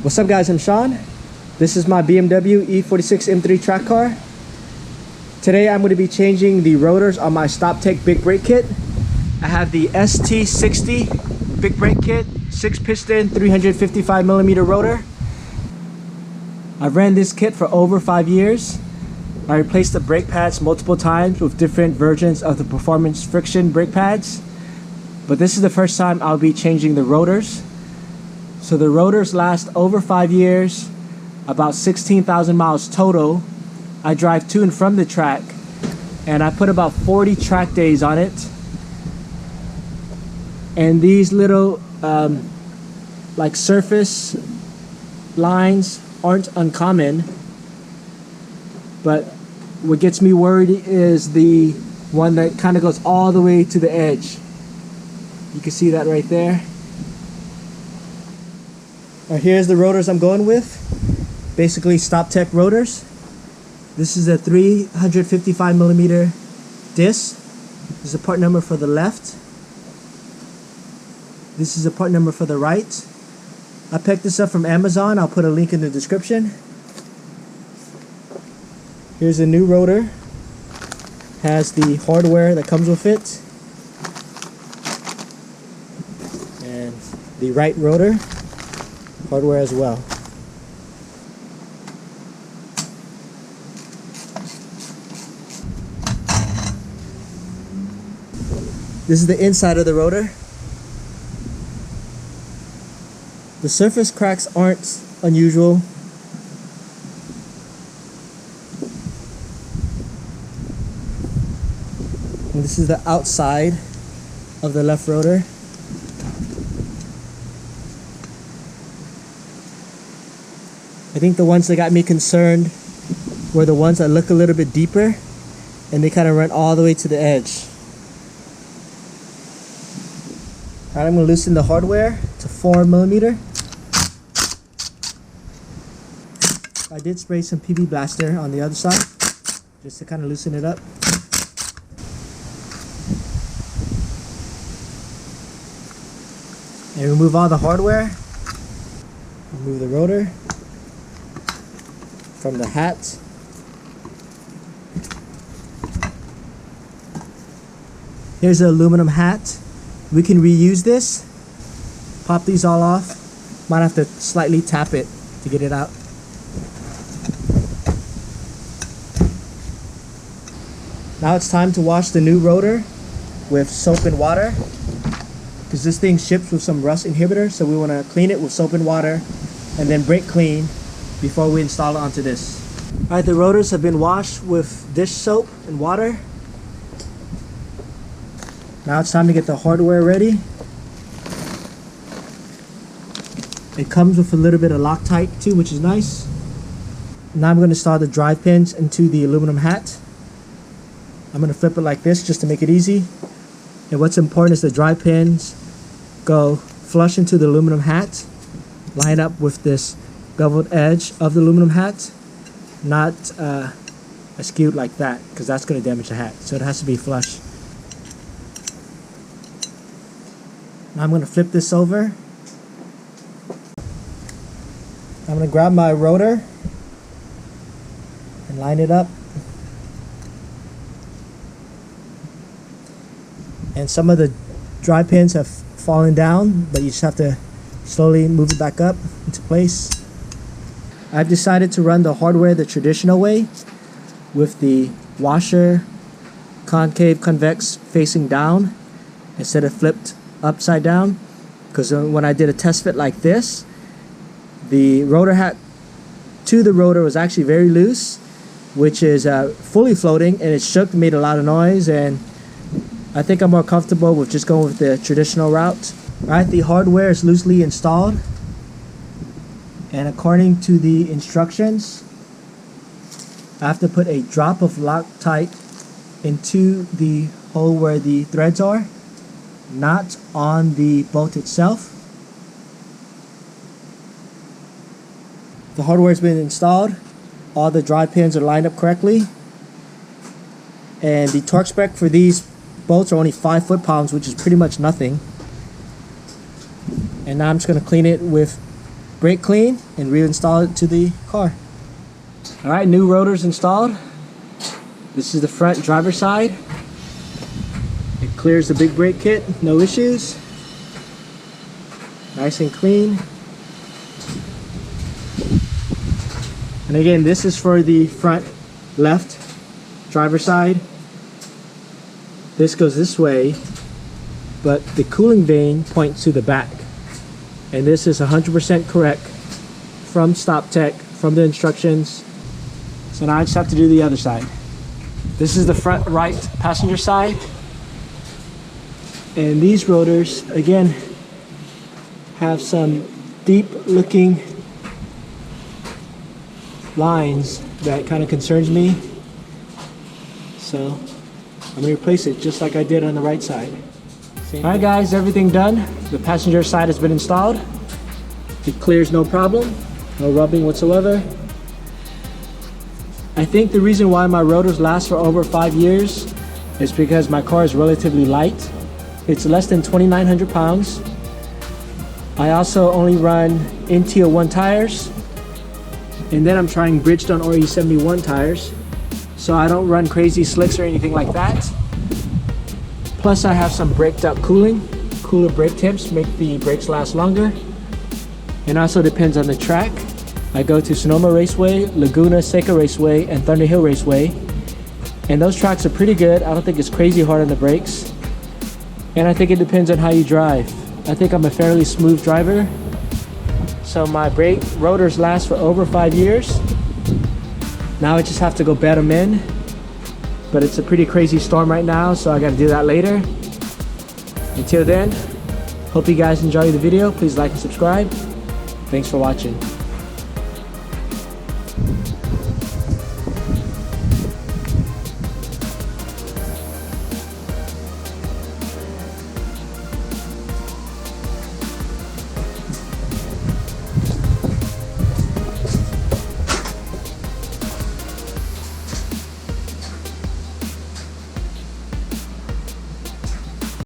What's up guys, I'm Sean. This is my BMW E46 M3 track car. Today I'm going to be changing the rotors on my Stoptech Big Brake Kit. I have the ST60 Big Brake Kit, 6 piston, 355mm rotor. I've ran this kit for over 5 years. I replaced the brake pads multiple times with different versions of the performance friction brake pads. But this is the first time I'll be changing the rotors. So the rotors last over 5 years, about 16,000 miles total. I drive to and from the track, and I put about 40 track days on it. And these little like surface lines aren't uncommon, but what gets me worried is the one that kind of goes all the way to the edge. You can see that right there. Here's the rotors I'm going with. Basically Stoptech rotors. This is a 355mm disc. This is a part number for the left. This is a part number for the right. I picked this up from Amazon. I'll put a link in the description. Here's a new rotor. Has the hardware that comes with it. And the right rotor. Hardware as well. This is the inside of the rotor. The surface cracks aren't unusual. And this is the outside of the left rotor. I think the ones that got me concerned were the ones that look a little bit deeper and they kind of run all the way to the edge. Alright, I'm going to loosen the hardware to 4mm. I did spray some PB Blaster on the other side just to kind of loosen it up. And remove all the hardware. Remove the rotor from the hat. Here's the aluminum hat. We can reuse this. Pop these all off. Might have to slightly tap it to get it out. Now it's time to wash the new rotor with soap and water, because this thing ships with some rust inhibitor, so we want to clean it with soap and water and then brake clean before we install it onto this. Alright, the rotors have been washed with dish soap and water. Now it's time to get the hardware ready. It comes with a little bit of Loctite too, which is nice. Now I'm going to install the drive pins into the aluminum hat. I'm going to flip it like this just to make it easy. And what's important is the drive pins go flush into the aluminum hat, line up with this beveled edge of the aluminum hat, not askew like that, because that's going to damage the hat. So it has to be flush. Now I'm going to flip this over. I'm going to grab my rotor and line it up. And some of the drive pins have fallen down, but you just have to slowly move it back up into place. I've decided to run the hardware the traditional way, with the washer concave convex facing down instead of flipped upside down, because when I did a test fit like this, the rotor hat to the rotor was actually very loose, which is fully floating, and it shook, made a lot of noise, and I think I'm more comfortable with just going with the traditional route. Alright, the hardware is loosely installed, and according to the instructions, I have to put a drop of Loctite into the hole where the threads are, not on the bolt itself. The hardware has been installed. All the drive pins are lined up correctly, and the torque spec for these bolts are only 5 foot-pounds, which is pretty much nothing. And now I'm just going to clean it with brake clean and reinstall it to the car. Alright, new rotors installed. This is the front driver's side. It clears the big brake kit, no issues. Nice and clean. And again, this is for the front left driver's side. This goes this way, but the cooling vane points to the back. And this is 100% correct from Stoptech, from the instructions. So now I just have to do the other side. This is the front right passenger side. And these rotors, again, have some deep looking lines that kind of concerns me. So I'm going to replace it just like I did on the right side. Alright guys, everything done. The passenger side has been installed. It clears no problem, no rubbing whatsoever. I think the reason why my rotors last for over 5 years is because my car is relatively light. It's less than 2,900 pounds. I also only run NTO1 tires, and then I'm trying Bridgestone RE71 tires, so I don't run crazy slicks or anything like that. Plus I have some braked up cooling. Cooler brake temps make the brakes last longer. And also depends on the track. I go to Sonoma Raceway, Laguna Seca Raceway, and Thunder Hill Raceway. And those tracks are pretty good. I don't think it's crazy hard on the brakes. And I think it depends on how you drive. I think I'm a fairly smooth driver. So my brake rotors last for over 5 years. Now I just have to go bed them in. But it's a pretty crazy storm right now, so I gotta do that later. Until then, hope you guys enjoy the video. Please like and subscribe. Thanks for watching.